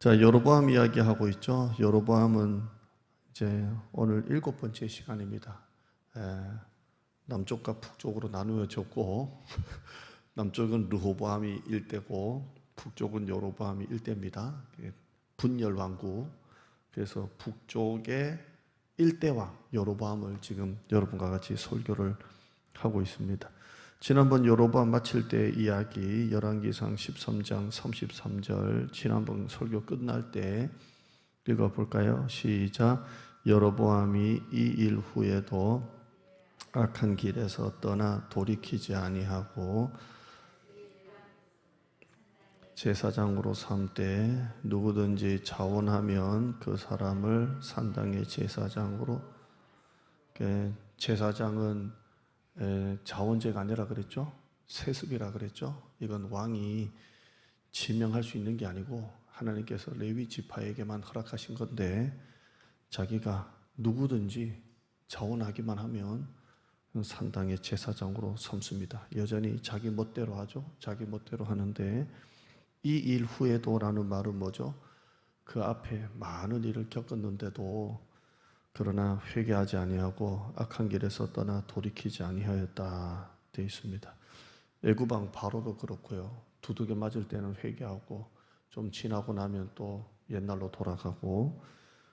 자, 여로보암 이야기하고 있죠. 여로보암은 이제 오늘 7번째 시간입니다. 남쪽과 북쪽으로 나누어졌고 남쪽은 르호보암이 일대고 북쪽은 여로보암이 일대입니다. 분열 왕국. 그래서 북쪽의 일대왕 여로보암을 지금 여러분과 같이 설교를 하고 있습니다. 지난번 여로보암 마칠 때 이야기 열왕기상 13장 33절 지난번 설교 끝날 때 읽어볼까요? 시작. 여로보암이 이 일 후에도 악한 길에서 떠나 돌이키지 아니하고 제사장으로 삼되 누구든지 자원하면 그 사람을 산당의 제사장으로. 제사장은 자원제가 아니라 그랬죠. 세습이라 그랬죠. 이건 왕이 지명할 수 있는 게 아니고 하나님께서 레위 지파에게만 허락하신 건데 자기가 누구든지 자원하기만 하면 산당의 제사장으로 삼습니다. 여전히 자기 멋대로 하죠. 자기 멋대로 하는데 이 일 후에도 라는 말은 뭐죠? 그 앞에 많은 일을 겪었는데도 그러나 회개하지 아니하고 악한 길에서 떠나 돌이키지 아니하였다 되어 있습니다. 애굽왕 바로도 그렇고요. 두들겨 맞을 때는 회개하고 좀 지나고 나면 또 옛날로 돌아가고.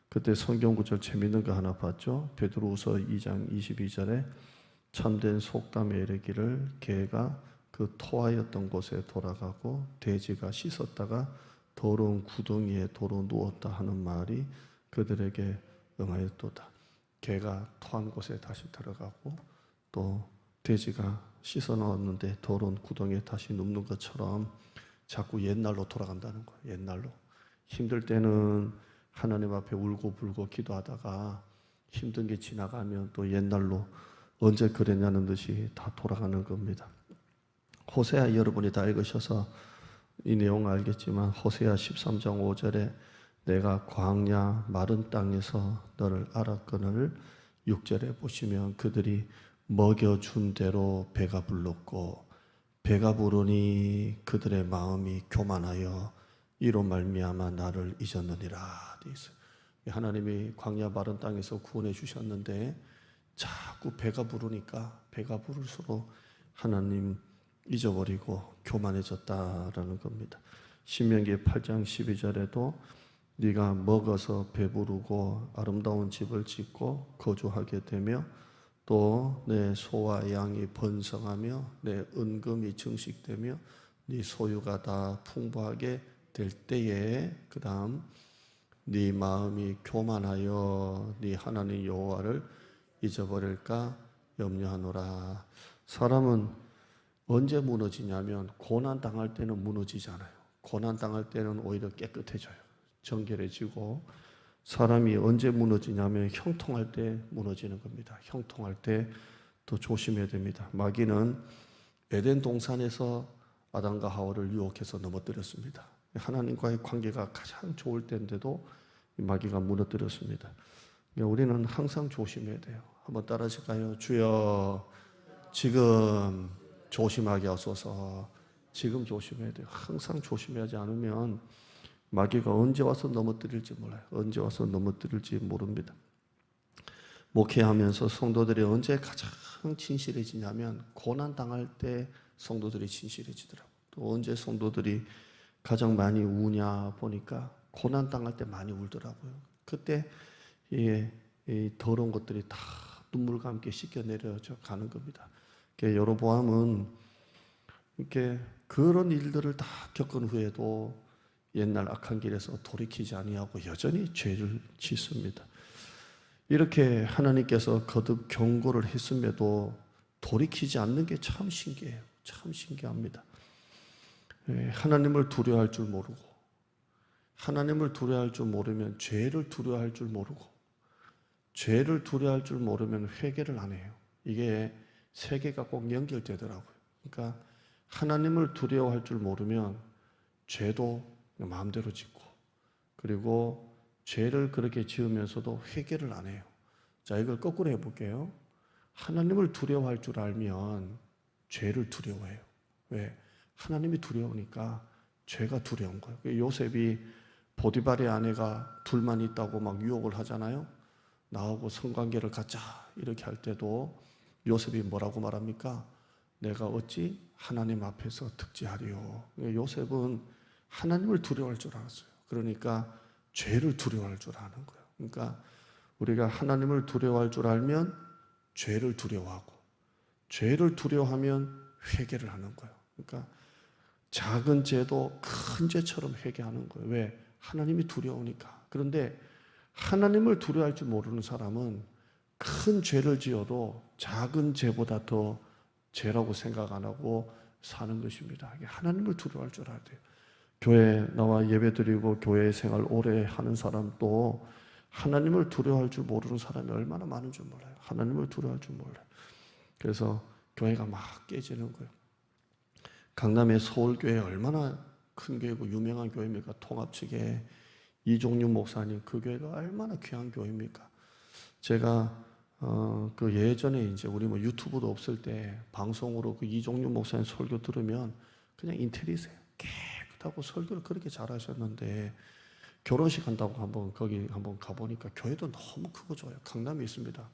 그때 성경 구절 재밌는 거 하나 봤죠. 베드로후서 2장 22절에 참된 속담에 이르기를 개가 그 토하였던 곳에 돌아가고 돼지가 씻었다가 더러운 구덩이에 도로 누웠다 하는 말이 그들에게 응하였도다. 개가 토한 곳에 다시 들어가고 또 돼지가 씻어 넣었는데 더러운 구덩이에 다시 눕는 것처럼 자꾸 옛날로 돌아간다는 거예요. 옛날로. 힘들 때는 하나님 앞에 울고 불고 기도하다가 힘든 게 지나가면 또 옛날로 언제 그랬냐는 듯이 다 돌아가는 겁니다. 호세아 여러분이 다 읽으셔서 이 내용 알겠지만 호세아 13장 5절에 내가 광야 마른 땅에서 너를 알았거늘 6절에 보시면 그들이 먹여준 대로 배가 불렀고 배가 부르니 그들의 마음이 교만하여 이로 말미암아 나를 잊었느니라 되어 있어요. 하나님이 광야 마른 땅에서 구원해 주셨는데 자꾸 배가 부르니까 배가 부를수록 하나님 잊어버리고 교만해졌다라는 겁니다. 신명기 8장 12절에도 네가 먹어서 배부르고 아름다운 집을 짓고 거주하게 되며 또 내 소와 양이 번성하며 내 은금이 증식되며 네 소유가 다 풍부하게 될 때에 그 다음 네 마음이 교만하여 네 하나님 여호와를 잊어버릴까 염려하노라. 사람은 언제 무너지냐면 고난 당할 때는 무너지잖아요. 고난 당할 때는 오히려 깨끗해져요. 정결해지고. 사람이 언제 무너지냐면 형통할 때 무너지는 겁니다. 형통할 때 더 조심해야 됩니다. 마귀는 에덴 동산에서 아담과 하와를 유혹해서 넘어뜨렸습니다. 하나님과의 관계가 가장 좋을 때인데도 마귀가 무너뜨렸습니다. 우리는 항상 조심해야 돼요. 한번 따라하실까요? 주여 지금 조심하게 하소서. 지금 조심해야 돼요. 항상 조심하지 않으면 마귀가 언제 와서 넘어뜨릴지 몰라요. 언제 와서 넘어뜨릴지 모릅니다. 목회하면서 성도들이 언제 가장 진실해지냐면 고난 당할 때 성도들이 진실해지더라고요. 또 언제 성도들이 가장 많이 우냐 보니까 고난 당할 때 많이 울더라고요. 그때 이 더러운 것들이 다 눈물과 함께 씻겨 내려져 가는 겁니다. 여로보암은 이렇게 그런 일들을 다 겪은 후에도 옛날 악한 길에서 돌이키지 아니하고 여전히 죄를 짓습니다. 이렇게 하나님께서 거듭 경고를 했음에도 돌이키지 않는 게 참 신기해요. 참 신기합니다. 하나님을 두려워할 줄 모르고 하나님을 두려워할 줄 모르면 죄를 두려워할 줄 모르고 죄를 두려워할 줄 모르면 회개를 안 해요. 이게 세 개가 꼭 연결되더라고요. 그러니까 하나님을 두려워할 줄 모르면 죄도 마음대로 짓고 그리고 죄를 그렇게 지으면서도 회개를 안 해요. 자, 이걸 거꾸로 해볼게요. 하나님을 두려워할 줄 알면 죄를 두려워해요. 왜? 하나님이 두려우니까 죄가 두려운 거예요. 요셉이 보디발의 아내가 둘만 있다고 막 유혹을 하잖아요. 나하고 성관계를 갖자 이렇게 할 때도 요셉이 뭐라고 말합니까? 내가 어찌 하나님 앞에서 득지하리요. 요셉은 하나님을 두려워할 줄 알았어요. 그러니까 죄를 두려워할 줄 아는 거예요. 그러니까 우리가 하나님을 두려워할 줄 알면 죄를 두려워하고, 죄를 두려워하면 회개를 하는 거예요. 그러니까 작은 죄도 큰 죄처럼 회개하는 거예요. 왜? 하나님이 두려우니까. 그런데 하나님을 두려워할 줄 모르는 사람은 큰 죄를 지어도 작은 죄보다 더 죄라고 생각 안 하고 사는 것입니다. 하나님을 두려워할 줄 알아야 돼요. 교회 나와 예배드리고 교회 생활 오래 하는 사람도 하나님을 두려워할 줄 모르는 사람이 얼마나 많은 줄 몰라요. 하나님을 두려워할 줄 몰라요. 그래서 교회가 막 깨지는 거예요. 강남의 서울교회 얼마나 큰 교회고 유명한 교회입니까? 통합 측에 이종윤 목사님, 그 교회가 얼마나 귀한 교회입니까? 제가 그 예전에 이제 우리 뭐 유튜브도 없을 때 방송으로 그 이종윤 목사님 설교 들으면 그냥 인텔리세요. 깨끗하고 설교를 그렇게 잘하셨는데 결혼식 한다고 거기 한번 가보니까 교회도 너무 크고 좋아요. 강남에 있습니다.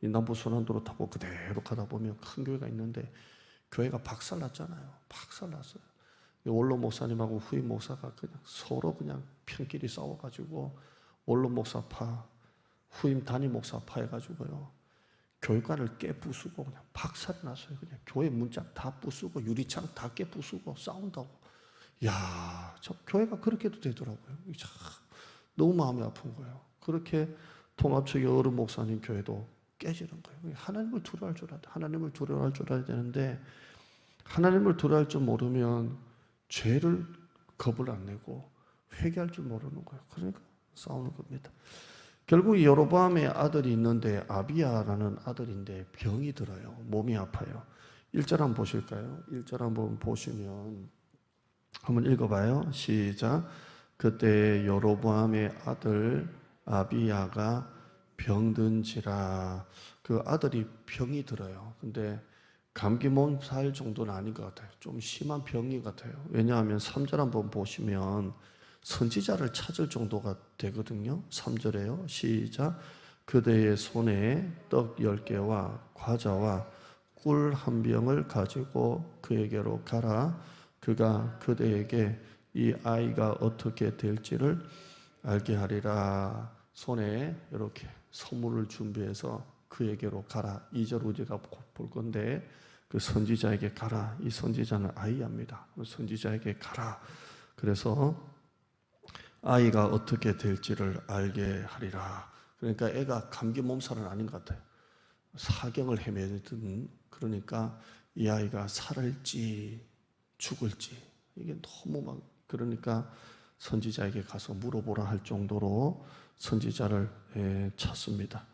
이 남부 순환도로 타고 그대로 가다 보면 큰 교회가 있는데 교회가 박살났잖아요. 박살났어요. 원로 목사님하고 후임 목사가 그냥 서로 그냥 편끼리 싸워가지고 원로 목사파, 후임 담임 목사파 해가지고요. 교회관을 깨부수고 그냥 박살이 났어요. 그냥 교회 문짝 다 부수고 유리창 다 깨부수고 싸운다고. 야, 저 교회가 그렇게도 되더라고요. 참 너무 마음이 아픈 거예요. 그렇게 통합측의 어른 목사님 교회도 깨지는 거예요. 하나님을 두려워할 줄 알아야 돼. 하나님을 두려워할 줄 알아야 되는데 하나님을 두려워할 줄 모르면 죄를 겁을 안 내고 회개할 줄 모르는 거예요. 그러니까 싸우는 겁니다. 결국 여로보암의 아들이 있는데 아비야라는 아들인데 병이 들어요. 몸이 아파요. 1절 한번 보실까요? 1절 한번 보시면 한번 읽어봐요. 시작. 그때 여로보암의 아들 아비야가 병든지라. 그 아들이 병이 들어요. 근데 감기 몸살 정도는 아닌 것 같아요. 좀 심한 병이 같아요. 왜냐하면 3절 한번 보시면 선지자를 찾을 정도가 되거든요. 3절에요. 시작. 그대의 손에 떡 10개와 과자와 꿀 한 병을 가지고 그에게로 가라. 그가 그대에게 이 아이가 어떻게 될지를 알게 하리라. 손에 이렇게 선물을 준비해서 그에게로 가라. 2절 우리가 볼 건데 그 선지자에게 가라. 이 선지자는 아이야입니다. 선지자에게 가라. 그래서 아이가 어떻게 될지를 알게 하리라. 그러니까 애가 감기 몸살은 아닌 것 같아요. 사경을 헤매든, 그러니까 이 아이가 살을지 죽을지 이게 너무 막, 그러니까 선지자에게 가서 물어보라 할 정도로 선지자를 찾습니다.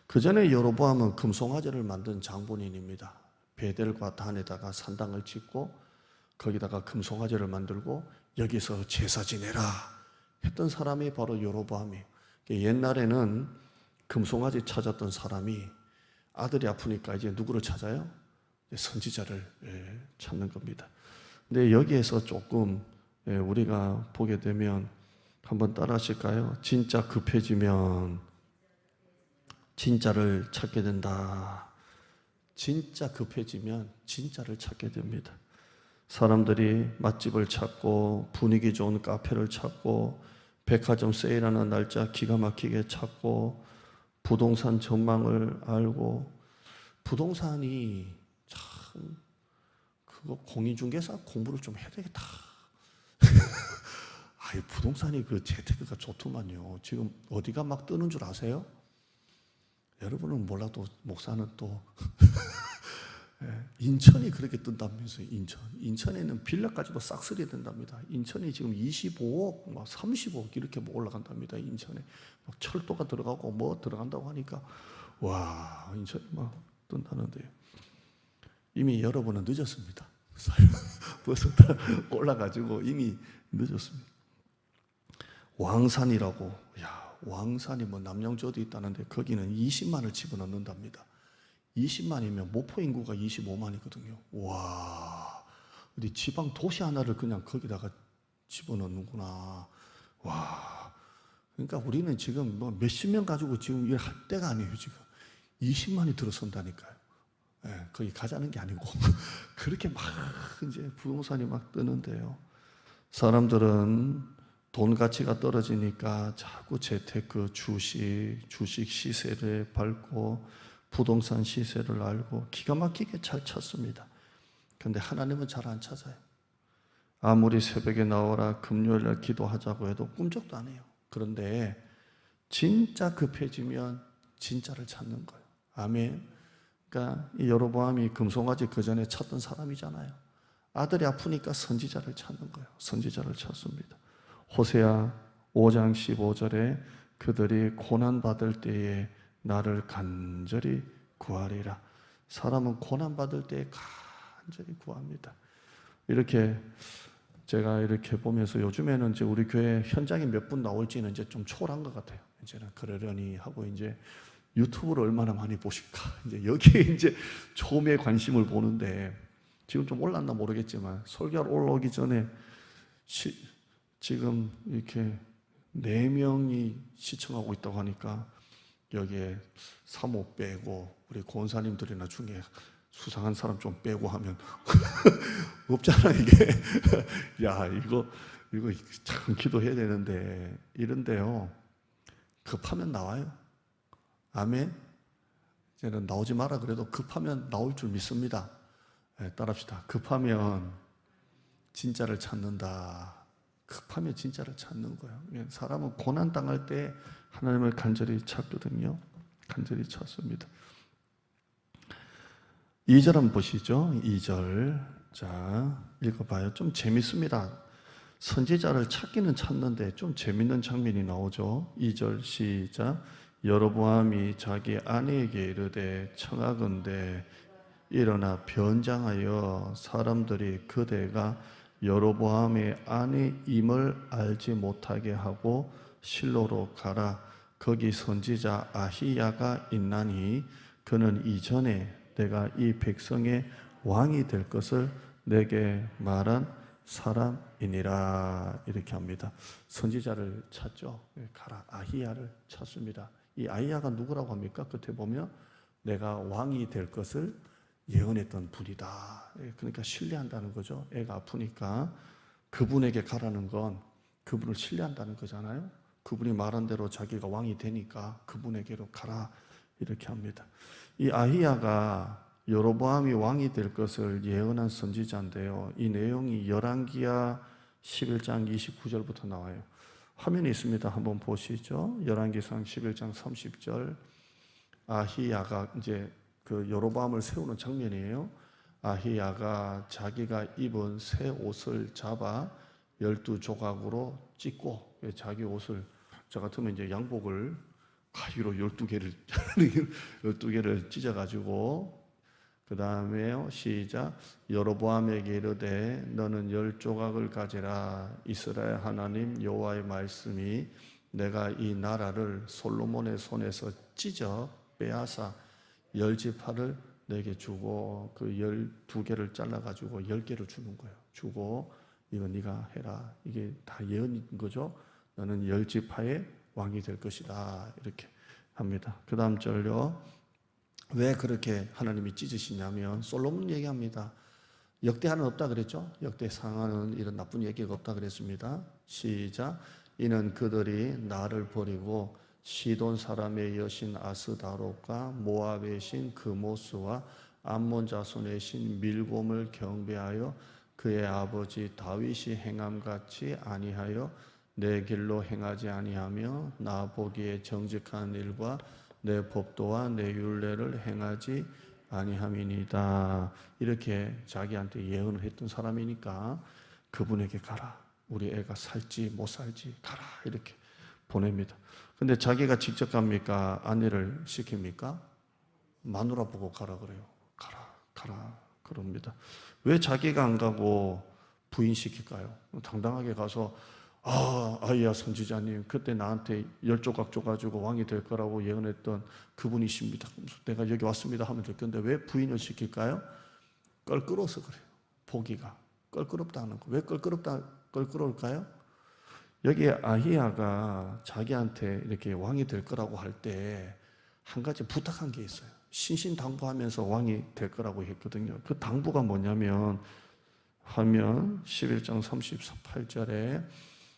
그 전에 여로보암은 금송아지를 만든 장본인입니다. 베델과 단에다가 산당을 짓고 거기다가 금송아지를 만들고 여기서 제사 지내라 했던 사람이 바로 여로보암이에요. 옛날에는 금송아지 찾았던 사람이 아들이 아프니까 이제 누구를 찾아요? 선지자를 찾는 겁니다. 근데 여기에서 조금 우리가 보게 되면 한번 따라 하실까요? 진짜 급해지면 진짜를 찾게 된다. 진짜 급해지면 진짜를 찾게 됩니다. 사람들이 맛집을 찾고 분위기 좋은 카페를 찾고 백화점 세일하는 날짜 기가 막히게 찾고 부동산 전망을 알고, 부동산이 참 그거 공인중개사 공부를 좀 해야 되겠다. 아이, 부동산이 그 재테크가 좋더만요. 지금 어디가 막 뜨는 줄 아세요? 여러분은 몰라도 목사는 또 인천이 그렇게 뜬다면서요. 인천에는 빌라까지도 싹쓸이 된답니다. 인천이 지금 25억, 막 30억 이렇게 올라간답니다. 인천에 막 철도가 들어가고 뭐 들어간다고 하니까 와, 인천이 막 뜬다는데요. 이미 여러분은 늦었습니다. 벌써 다 올라가지고 이미 늦었습니다. 왕산이라고, 야, 왕산이 뭐 남양주 어디 있다는데 거기는 20만을 집어넣는답니다. 20만이면 목포 인구가 25만이거든요. 와, 우리 지방 도시 하나를 그냥 거기다가 집어넣는구나. 와, 그러니까 우리는 지금 뭐 몇십 명 가지고 지금 일할 때가 아니에요. 지금 20만이 들어선다니까요. 예, 거기 가자는 게 아니고 그렇게 막 이제 부동산이 막 뜨는데요. 사람들은 돈 가치가 떨어지니까 자꾸 재테크, 주식 시세를 밟고 부동산 시세를 알고 기가 막히게 잘 찾습니다. 그런데 하나님은 잘 안 찾아요. 아무리 새벽에 나와라 금요일날 기도하자고 해도 꿈쩍도 안 해요. 그런데 진짜 급해지면 진짜를 찾는 거예요. 아멘. 그러니까 이 여로보암이 금송아지 그 전에 찾던 사람이잖아요. 아들이 아프니까 선지자를 찾는 거예요. 선지자를 찾습니다. 호세아 5장 15절에 그들이 고난받을 때에 나를 간절히 구하리라. 사람은 고난받을 때에 간절히 구합니다. 이렇게 제가 이렇게 보면서 요즘에는 이제 우리 교회 현장에 몇 분 나올지는 이제 좀 초월한 것 같아요. 이제는 그러려니 하고 이제 유튜브를 얼마나 많이 보실까. 이제 여기에 이제 처음에 관심을 보는데 지금 좀 올랐나 모르겠지만 설교하러 올라오기 전에 지금 이렇게 4명이 시청하고 있다고 하니까 여기에 사모 빼고 우리 권사님들이나 중에 수상한 사람 좀 빼고 하면 없잖아 이게. 야 이거 참 기도해야 되는데 이런데요. 급하면 나와요. 아멘. 이제는 나오지 마라 그래도 급하면 나올 줄 믿습니다. 네, 따라합시다. 급하면 진짜를 찾는다. 급하면 진짜를 찾는 거예요. 사람은 고난 당할 때 하나님을 간절히 찾거든요. 간절히 찾습니다. 2절 한번 보시죠. 2절. 자, 읽어봐요. 좀 재밌습니다. 선지자를 찾기는 찾는데 좀 재밌는 장면이 나오죠. 2절 시작. 여로보암이 자기 아내에게 이르되 청하건대 일어나 변장하여 사람들이 그대가 여로보암의 아내임을 알지 못하게 하고 실로로 가라. 거기 선지자 아히야가 있나니 그는 이전에 내가 이 백성의 왕이 될 것을 내게 말한 사람이니라. 이렇게 합니다. 선지자를 찾죠. 가라. 아히야를 찾습니다. 이 아히야가 누구라고 합니까? 끝에 보면 내가 왕이 될 것을 예언했던 분이다. 그러니까 신뢰한다는 거죠. 애가 아프니까 그분에게 가라는 건 그분을 신뢰한다는 거잖아요. 그분이 말한 대로 자기가 왕이 되니까 그분에게로 가라. 이렇게 합니다. 이 아히야가 여로보암이 왕이 될 것을 예언한 선지자인데요. 이 내용이 열왕기하 11장 29절부터 나와요. 화면에 있습니다. 한번 보시죠. 열왕기상 11장 30절. 아히야가 이제 그 여로보암을 세우는 장면이에요. 아히야가 자기가 입은 새 옷을 잡아 12조각으로 찢고, 자기 옷을 저 같으면 이제 양복을 가위로 12개를 찢어가지고 그 다음에 시작. 여로보암에게 이르되 너는 10조각을 가지라. 이스라엘 하나님 여호와의 말씀이 내가 이 나라를 솔로몬의 손에서 찢어 빼앗아 10지파를 내게 주고 그 12개를 잘라가지고 10개를 주는 거예요. 주고 이거 네가 해라. 이게 다 예언인 거죠. 너는 10지파의 왕이 될 것이다. 이렇게 합니다. 그 다음 절요. 왜 그렇게 하나님이 찢으시냐면 솔로몬 얘기합니다. 역대하는 없다 그랬죠. 역대상하는 이런 나쁜 얘기가 없다 그랬습니다. 시작. 이는 그들이 나를 버리고 시돈 사람의 여신 아스다롯과 모압의 신 그모스와 암몬 자손의 신 밀곰을 경배하여 그의 아버지 다윗이 행함같이 아니하여 내 길로 행하지 아니하며 나 보기에 정직한 일과 내 법도와 내 율례를 행하지 아니함이니이다. 이렇게 자기한테 예언을 했던 사람이니까 그분에게 가라. 우리 애가 살지 못 살지 가라. 이렇게 보냅니다. 근데 자기가 직접 갑니까? 아내를 시킵니까? 마누라 보고 가라 그래요. 가라 그럽니다. 왜 자기가 안 가고 부인 시킬까요? 당당하게 가서 아히야 선지자님 그때 나한테 10조각 줘가지고 왕이 될 거라고 예언했던 그분이십니다. 내가 여기 왔습니다 하면 될 건데 왜 부인을 시킬까요? 껄끄러워서 그래요. 보기가 껄끄럽다는 거. 왜 껄끄러울까요? 여기 아히야가 자기한테 이렇게 왕이 될 거라고 할 때 한 가지 부탁한 게 있어요. 신신당부하면서 왕이 될 거라고 했거든요. 그 당부가 뭐냐면 화면 11장 38절에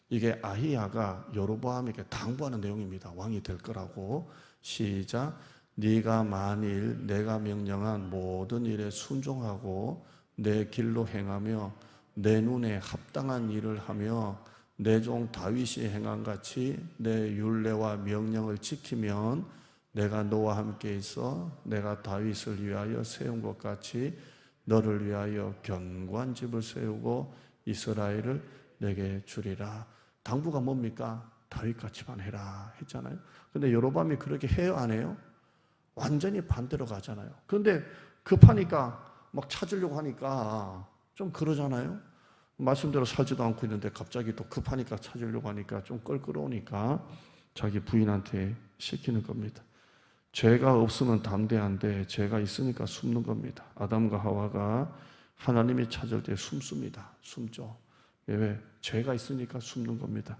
이게 아히야가 여로보암에게 당부하는 내용입니다. 왕이 될 거라고. 시작. 네가 만일 내가 명령한 모든 일에 순종하고 내 길로 행하며 내 눈에 합당한 일을 하며 내 종 다윗이 행한 같이 내 율례와 명령을 지키면 내가 너와 함께 있어 내가 다윗을 위하여 세운 것 같이 너를 위하여 견고한 집을 세우고 이스라엘을 내게 주리라. 당부가 뭡니까? 다윗같이만 해라 했잖아요. 근데 여로보암이 그렇게 해요, 안 해요? 완전히 반대로 가잖아요. 그런데 급하니까 막 찾으려고 하니까 좀 그러잖아요. 말씀대로 살지도 않고 있는데 갑자기 또 급하니까 찾으려고 하니까 좀 껄끄러우니까 자기 부인한테 시키는 겁니다. 죄가 없으면 담대한데 죄가 있으니까 숨는 겁니다. 아담과 하와가 하나님이 찾을 때 숨습니다. 숨죠. 왜? 죄가 있으니까 숨는 겁니다.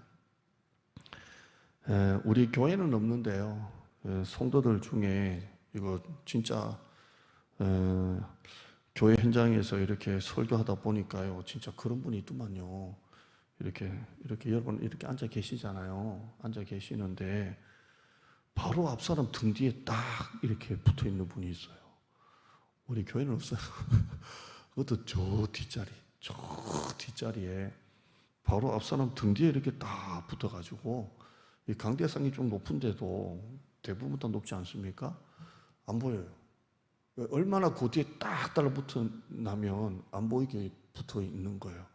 우리 교회는 없는데요. 성도들 중에 이거 진짜 교회 현장에서 이렇게 설교하다 보니까요, 진짜 그런 분이 있더만요. 이렇게 여러분 이렇게 앉아 계시잖아요. 앉아 계시는데 바로 앞 사람 등 뒤에 딱 이렇게 붙어 있는 분이 있어요. 우리 교회는 없어요. 그것도 저 뒷자리에 바로 앞 사람 등 뒤에 이렇게 딱 붙어가지고 이 강대상이 좀 높은데도 대부분 다 높지 않습니까? 안 보여요. 얼마나 그 뒤에 딱 달라붙어 나면 안 보이게 붙어 있는 거예요.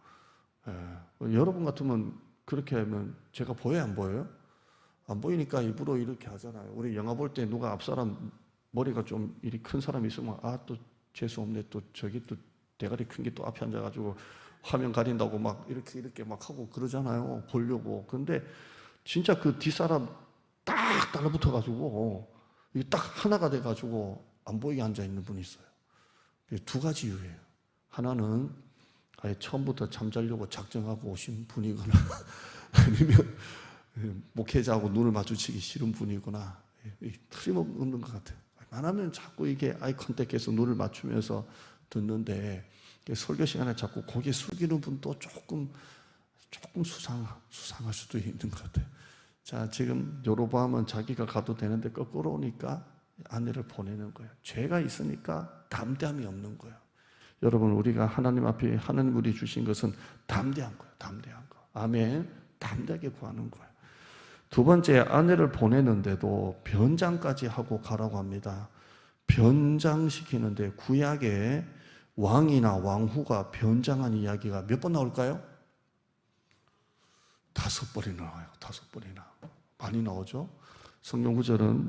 여러분 같으면 그렇게 하면 제가 보여요, 안 보여요? 안 보이니까 일부러 이렇게 하잖아요. 우리 영화 볼 때 누가 앞 사람 머리가 좀 이리 큰 사람이 있으면 또 재수 없네. 또 저기 또 대가리 큰 게 또 앞에 앉아가지고 화면 가린다고 막 이렇게 막 하고 그러잖아요. 보려고. 근데 진짜 그 뒷사람 딱 달라붙어가지고 이게 딱 하나가 돼가지고 안 보이게 앉아 있는 분이 있어요. 두 가지 이유예요. 하나는 아예 처음부터 잠자려고 작정하고 오신 분이거나 아니면 목회자하고 눈을 마주치기 싫은 분이구나. 틀림없는 것 같아요. 웬만하면 자꾸 이게 아이 컨택해서 눈을 맞추면서 듣는데 설교 시간에 자꾸 고개 숙이는 분도 조금 수상할 수도 있는 것 같아요. 자, 지금 여로보암은 자기가 가도 되는데 거꾸로 오니까 아내를 보내는 거예요. 죄가 있으니까 담대함이 없는 거예요. 여러분, 우리가 하나님 앞에 하나님 우리 주신 것은 담대한 거예요. 담대한 거. 아멘. 담대하게 구하는 거예요. 두 번째, 아내를 보내는데도 변장까지 하고 가라고 합니다. 변장시키는데 구약에 왕이나 왕후가 변장한 이야기가 몇 번 나올까요? 5번이나 나와요. 5번이나. 많이 나오죠? 성경 구절은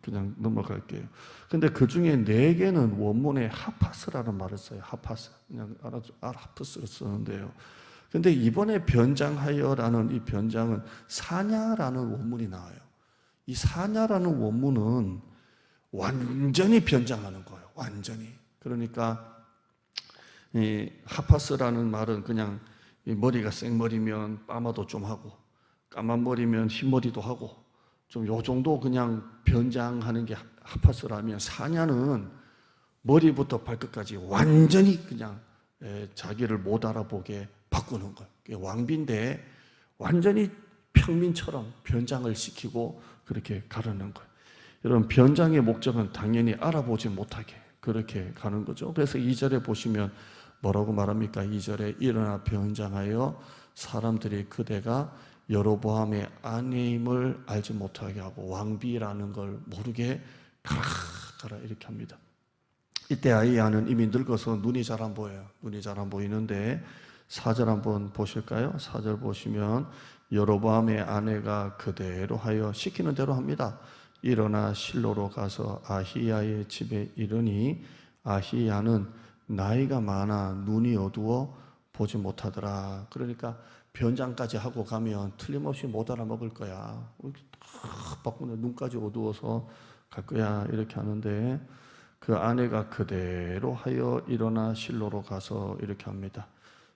그냥 넘어갈게요. 근데 그 중에 4개는 원문에 하파스라는 말을 써요. 하파스. 그냥 하프스를 쓰는데요. 근데 이번에 변장하여라는 이 변장은 사냐라는 원문이 나와요. 이 사냐라는 원문은 완전히 변장하는 거예요. 완전히. 그러니까 이 하파스라는 말은 그냥 이 머리가 생머리면 파마도 좀 하고 까만 머리면 흰머리도 하고 좀 요 정도 그냥 변장하는 게 하파스라면 사냐는 머리부터 발끝까지 완전히 그냥 자기를 못 알아보게 바꾸는 거예요. 왕비인데 완전히 평민처럼 변장을 시키고 그렇게 가르는 거예요. 여러분, 변장의 목적은 당연히 알아보지 못하게 그렇게 가는 거죠. 그래서 2절에 보시면 뭐라고 말합니까? 2절에 일어나 변장하여 사람들이 그대가 여로보암의 아내임을 알지 못하게 하고 왕비라는 걸 모르게 가라 이렇게 합니다. 이때 아히야는 이미 늙어서 눈이 잘 안 보여요. 눈이 잘 안 보이는데 4절 한번 보실까요? 4절 보시면 여로보암의 아내가 그대로 하여 시키는 대로 합니다. 일어나 실로로 가서 아히야의 집에 이르니 아히야는 나이가 많아 눈이 어두워 보지 못하더라. 그러니까 변장까지 하고 가면 틀림없이 못 알아먹을 거야. 바꾸네 눈까지 어두워서 갈 거야 이렇게 하는데 그 아내가 그대로 하여 일어나 실로로 가서 이렇게 합니다.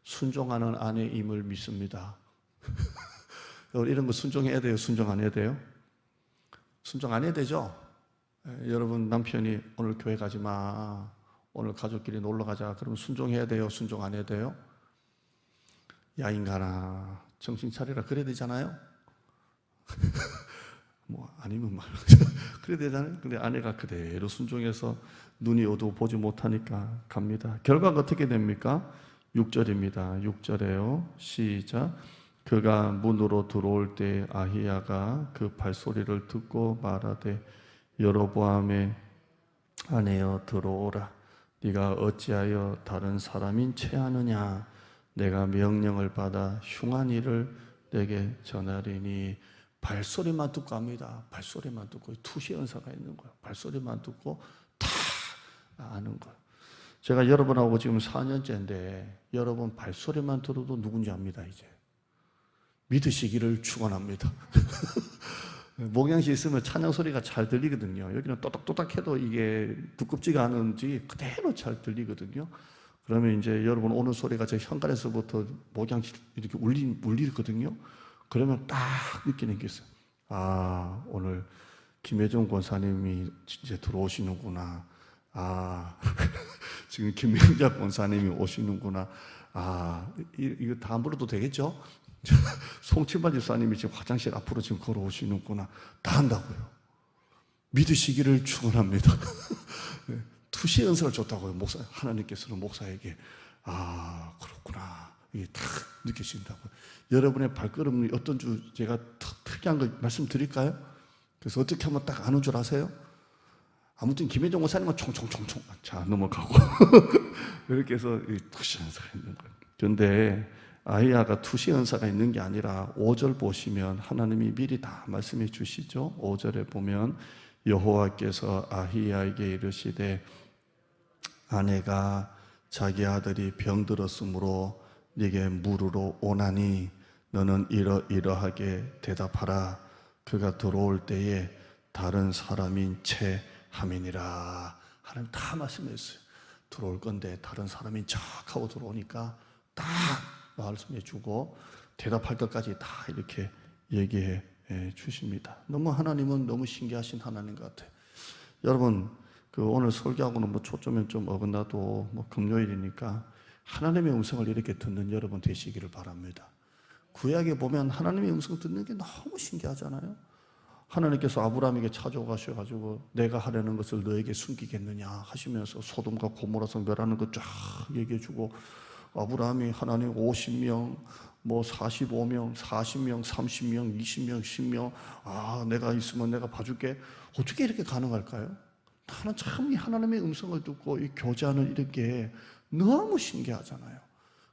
순종하는 아내임을 믿습니다. 이런 거 순종해야 돼요? 순종 안 해야 돼요? 순종 안 해야 되죠? 여러분 남편이 오늘 교회 가지 마, 오늘 가족끼리 놀러 가자, 그러면 순종해야 돼요? 순종 안 해야 돼요? 야 인간아 정신 차리라 그래야 되잖아요? 뭐 아니면 말 그래야 되잖아요. 근데 아내가 그대로 순종해서 눈이 어두워 보지 못하니까 갑니다. 결과가 어떻게 됩니까? 6절입니다. 6절에요. 시작. 그가 문으로 들어올 때 아히야가 그 발소리를 듣고 말하되 여로보암의 아내여 들어오라. 네가 어찌하여 다른 사람인 체하느냐. 내가 명령을 받아 흉한 일을 내게 전하리니. 발소리만 듣고 합니다. 발소리만 듣고 투시 연사가 있는 거예요. 발소리만 듣고 다 아는 거예요. 제가 여러분하고 지금 4년째인데 여러분 발소리만 들어도 누군지 압니다. 이제 믿으시기를 축원합니다. 목양시 있으면 찬양 소리가 잘 들리거든요. 여기는 또닥또닥해도 이게 두껍지가 않은지 그대로 잘 들리거든요. 그러면 이제 여러분 오는 소리가 제 현관에서부터 목양시 이렇게 울리거든요. 그러면 딱 느끼는 게 있어요. 아, 오늘 김혜정 권사님이 이제 들어오시는구나. 아, 지금 김명자 권사님이 오시는구나. 아, 이거 다 안 불러도 되겠죠? 송치만 집사님이 지금 화장실 앞으로 지금 걸어오시는구나. 다 한다고요. 믿으시기를 축원합니다. 투시 은사를 줬다고요. 목사, 하나님께서는 목사에게. 아, 그렇구나. 이게 딱 느끼신다고요. 여러분의 발걸음이 어떤 줄 제가 특이한 걸 말씀드릴까요? 그래서 어떻게 하면 딱 아는 줄 아세요? 아무튼 김혜정 목사님은 총총총총 자 넘어가고 이렇게 해서 투시 은사가 있는 거예요. 그런데 아히야가 투시 은사가 있는 게 아니라 5절 보시면 하나님이 미리 다 말씀해 주시죠. 5절에 보면 여호와께서 아히야에게 이르시되 아내가 자기 아들이 병들었으므로 네게 물으러 오나니 너는 이러이러하게 대답하라. 그가 들어올 때에 다른 사람인 채 함이니라. 하나님 다 말씀했어요. 들어올 건데 다른 사람인 척하고 들어오니까 다 말씀해 주고 대답할 것까지 다 이렇게 얘기해 주십니다. 너무 하나님은 너무 신기하신 하나님 같아요. 여러분 오늘 설교하고는 뭐 초점은 좀 어긋나도 뭐 금요일이니까 하나님의 음성을 이렇게 듣는 여러분 되시기를 바랍니다. 구약에 보면 하나님의 음성 듣는 게 너무 신기하잖아요. 하나님께서 아브라함에게 찾아가셔가지고 내가 하려는 것을 너에게 숨기겠느냐 하시면서 소돔과 고모라성 멸하는 것 쫙 얘기해주고 아브라함이 하나님 50명, 뭐 45명, 40명, 30명, 20명, 10명 아 내가 있으면 내가 봐줄게. 어떻게 이렇게 가능할까요? 나는 참 이 하나님의 음성을 듣고 이 교제하는 이런 게 너무 신기하잖아요.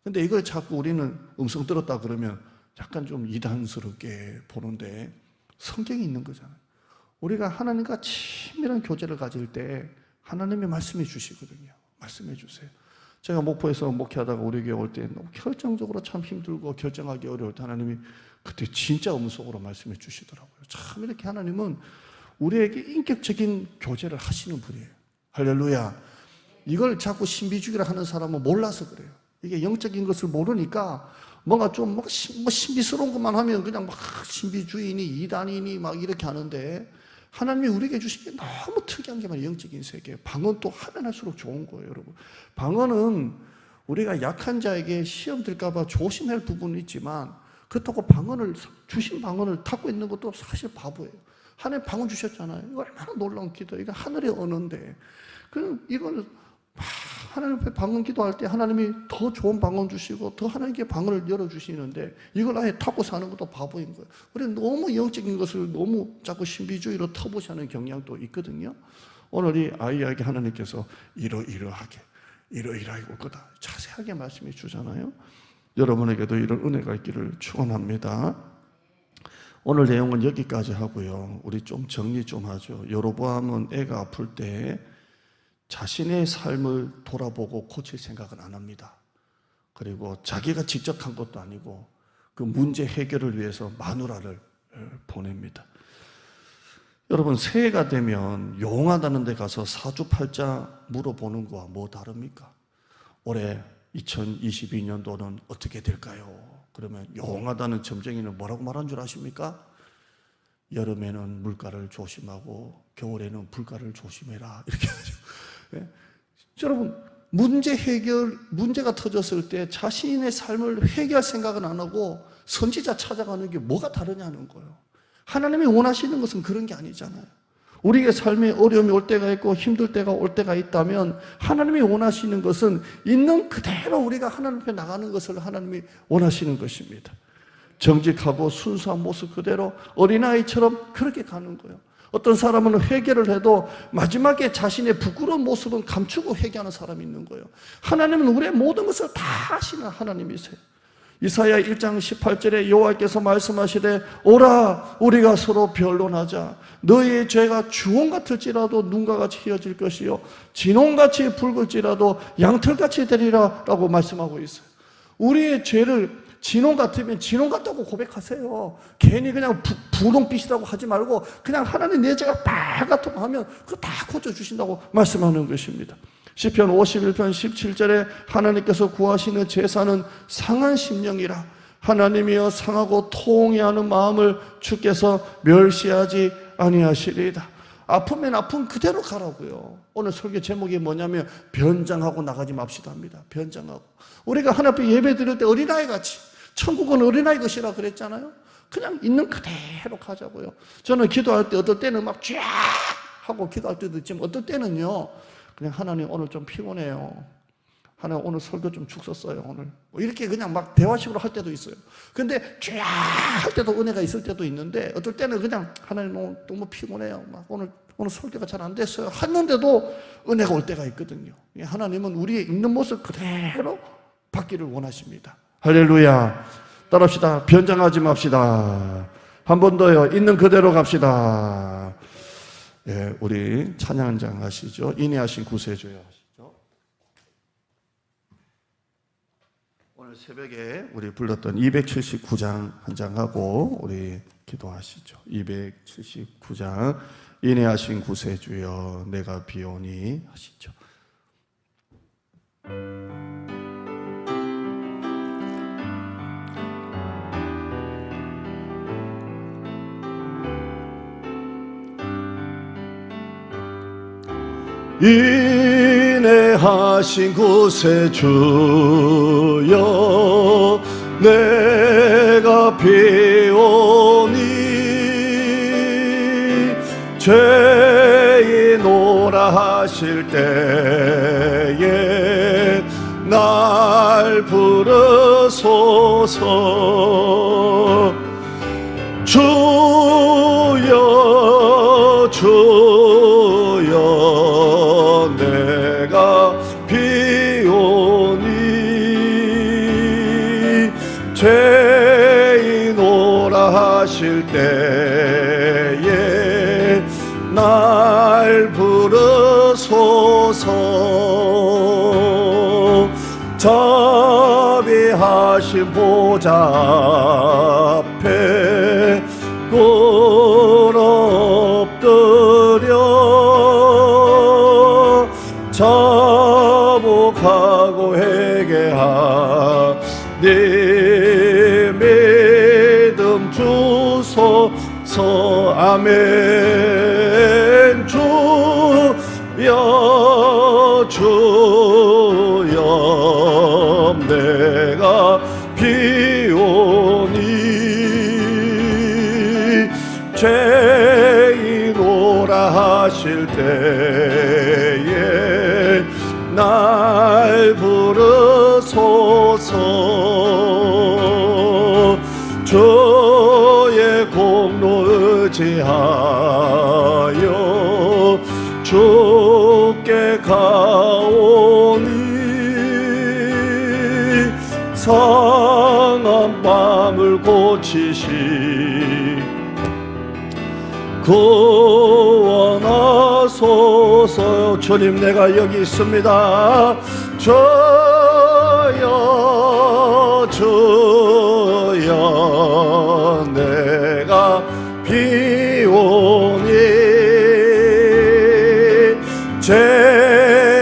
근데 이걸 자꾸 우리는 음성 들었다 그러면 약간 좀 이단스럽게 보는데 성경이 있는 거잖아요. 우리가 하나님과 친밀한 교제를 가질 때 하나님이 말씀해 주시거든요. 말씀해 주세요. 제가 목포에서 목회하다가 우리 교회 올 때 너무 결정적으로 참 힘들고 결정하기 어려울 때 하나님이 그때 진짜 음성으로 말씀해 주시더라고요. 참 이렇게 하나님은 우리에게 인격적인 교제를 하시는 분이에요. 할렐루야. 이걸 자꾸 신비주의를 하는 사람은 몰라서 그래요. 이게 영적인 것을 모르니까 뭔가 좀 신비스러운 것만 하면 그냥 막 신비주의니 이단이니 막 이렇게 하는데 하나님이 우리에게 주신 게 너무 특이한 게 말이에요. 영적인 세계. 방언 또 하면 할수록 좋은 거예요, 여러분. 방언은 우리가 약한 자에게 시험 들까 봐 조심할 부분은 있지만 그렇다고 주신 방언을 닫고 있는 것도 사실 바보예요. 하나님 방언 주셨잖아요. 이거 얼마나 놀라운 기도예요. 이거 하늘의 언어인데. 그럼 이걸 하나님 앞에 방언 기도할 때 하나님이 더 좋은 방언 주시고 더 하나님께 방언을 열어주시는데 이걸 아예 닫고 사는 것도 바보인 거예요. 우리는 너무 영적인 것을 너무 자꾸 신비주의로 터부시하는 경향도 있거든요. 오늘 이 아이에게 하나님께서 이러이러하게 올 거다 자세하게 말씀해 주잖아요. 여러분에게도 이런 은혜가 있기를 축원합니다. 오늘 내용은 여기까지 하고요. 우리 좀 정리 좀 하죠. 여로보암은 애가 아플 때 자신의 삶을 돌아보고 고칠 생각은 안 합니다. 그리고 자기가 직접 한 것도 아니고 그 문제 해결을 위해서 마누라를 보냅니다. 여러분 새해가 되면 용하다는 데 가서 사주팔자 물어보는 거와 뭐 다릅니까? 올해 2022년도는 어떻게 될까요? 그러면 용하다는 점쟁이는 뭐라고 말한 줄 아십니까? 여름에는 물가를 조심하고 겨울에는 불가를 조심해라 이렇게 하죠. 네? 여러분, 문제가 터졌을 때 자신의 삶을 회개할 생각은 안 하고 선지자 찾아가는 게 뭐가 다르냐는 거예요. 하나님이 원하시는 것은 그런 게 아니잖아요. 우리의 삶에 어려움이 올 때가 있고 힘들 때가 올 때가 있다면 하나님이 원하시는 것은 있는 그대로 우리가 하나님 앞에 나가는 것을 하나님이 원하시는 것입니다. 정직하고 순수한 모습 그대로 어린아이처럼 그렇게 가는 거예요. 어떤 사람은 회개를 해도 마지막에 자신의 부끄러운 모습은 감추고 회개하는 사람이 있는 거예요. 하나님은 우리의 모든 것을 다 아시는 하나님이세요. 이사야 1장 18절에 여호와께서 말씀하시되 오라 우리가 서로 변론하자. 너희의 죄가 주홍 같을지라도 눈과 같이 희어질 것이요 진홍같이 붉을지라도 양털같이 되리라 라고 말씀하고 있어요. 우리의 죄를 진홍 같으면 진홍 같다고 고백하세요. 괜히 그냥 분홍빛이라고 하지 말고 그냥 하나님 내 죄가 빨갛다고 하면 그거 다 고쳐주신다고 말씀하는 것입니다. 시편 51편 17절에 하나님께서 구하시는 제사는 상한 심령이라. 하나님이여 상하고 통회하는 마음을 주께서 멸시하지 아니하시리이다. 아프면 아픈 그대로 가라고요. 오늘 설교 제목이 뭐냐면 변장하고 나가지 맙시다 합니다. 변장하고. 우리가 하나님 앞에 예배 드릴 때 어린아이 같이, 천국은 어린아이 것이라 그랬잖아요. 그냥 있는 그대로 가자고요. 저는 기도할 때 어떨 때는 막 쫙 하고 기도할 때도 있지만 어떨 때는요 그냥 하나님 오늘 좀 피곤해요. 하나님 오늘 설교 좀 죽 썼어요 오늘. 뭐 이렇게 그냥 막 대화식으로 할 때도 있어요. 근데 쫙 할 때도 은혜가 있을 때도 있는데 어떨 때는 그냥 하나님 오늘 너무 피곤해요. 막 오늘 설교가 잘 안 됐어요. 했는데도 은혜가 올 때가 있거든요. 하나님은 우리의 있는 모습 그대로 받기를 원하십니다. 할렐루야. 따라합시다. 변장하지 맙시다. 한 번 더요. 있는 그대로 갑시다. 예, 우리 찬양장 하시죠. 인내하신 구세주여 하시죠. 오늘 새벽에 우리 불렀던 279장 한 장 하고 우리 기도하시죠. 279장 인내하신 구세주여 내가 비오니 하시죠. 인내하신 구세주여 내가 비오니 죄인오라 하실 때에 날 부르소서. 주여 주여 내가 비오니 죄인오라 하실 때에 날 부르소서. 자비하신 보좌 앞에 꿇어 엎드려 자복하고 회개하니 믿음 주소서. 아멘. 주여 주여 내가 비오니 죄인오라 하실 때에 날 부르소서. 주의 공로 의지하여 주께 가오니 상한 마음을 고치시 구원하소서. 주님 내가 여기 있습니다. 주여 주여 내가 비오니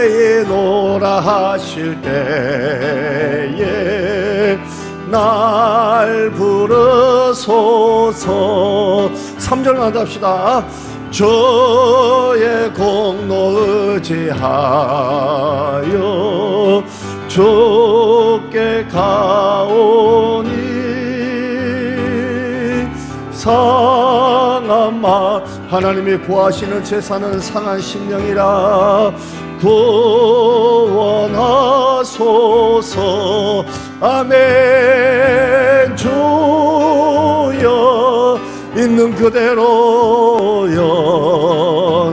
죄인오라 하실 때에 나 하소서. 3절만 합시다. 저의 공로 의지하여 주께 가오니 상한 마 하나님이 구하시는 제사는 상한 심령이라 구원하소서. 아멘. 주여 있는 그대로여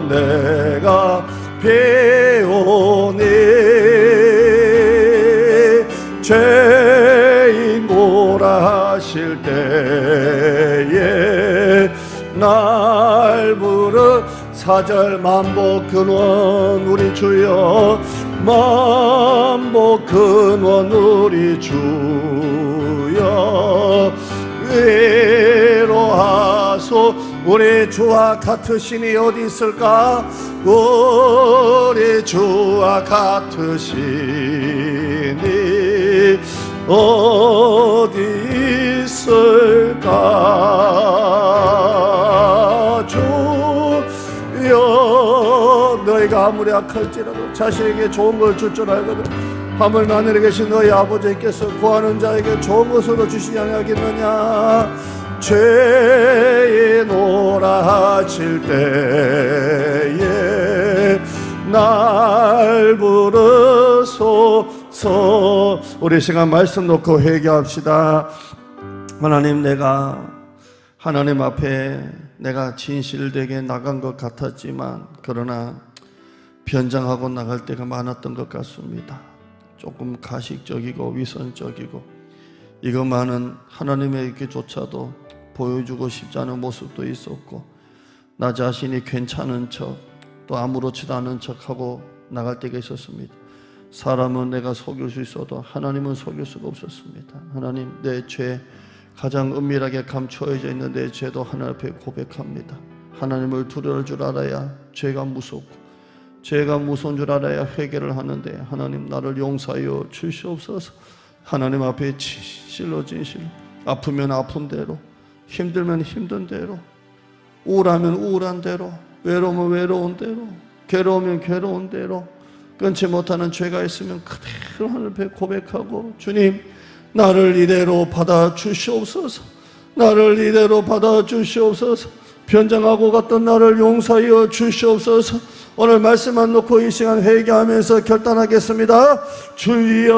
내가 배우니 죄인 고라 하실 때에 날 부르 4절 만복 근원 우리 주여 만복 근원 우리 주여 위로하소. 우리 주와 같으시니 어디 있을까? 우리 주와 같으시니 어디 있을까? 주여 너희가 아무리 악할지라도 자식에게 좋은 걸 줄 줄 알거든 하물며 하늘에 계신 너희 아버지께서 구하는 자에게 좋은 것으로 주시지 아니하겠느냐. 죄인 오라 하실 때에 날 부르소서. 우리 시간 말씀 놓고 회개합시다. 하나님, 내가 하나님 앞에 내가 진실되게 나간 것 같았지만 그러나 변장하고 나갈 때가 많았던 것 같습니다. 조금 가식적이고 위선적이고 이것만은 하나님에게조차도 보여주고 싶지 않은 모습도 있었고 나 자신이 괜찮은 척 또 아무렇지도 않은 척하고 나갈 때가 있었습니다. 사람은 내가 속일 수 있어도 하나님은 속일 수가 없었습니다. 하나님, 내 죄 가장 은밀하게 감추어져 있는 내 죄도 하나님 앞에 고백합니다. 하나님을 두려울 줄 알아야 죄가 무섭고 죄가 무서운 줄 알아야 회개를 하는데 하나님 나를 용서하여 주시옵소서. 하나님 앞에 진실로 아프면 아픈 대로 힘들면 힘든 대로 우울하면 우울한 대로 외로우면 외로운 대로 괴로우면 괴로운 대로 끊지 못하는 죄가 있으면 그대로 하늘 앞에 고백하고 주님 나를 이대로 받아주시옵소서. 나를 이대로 받아주시옵소서. 변장하고 갔던 나를 용서하여 주시옵소서. 오늘 말씀만 놓고 이 시간 회개하면서 결단하겠습니다. 주여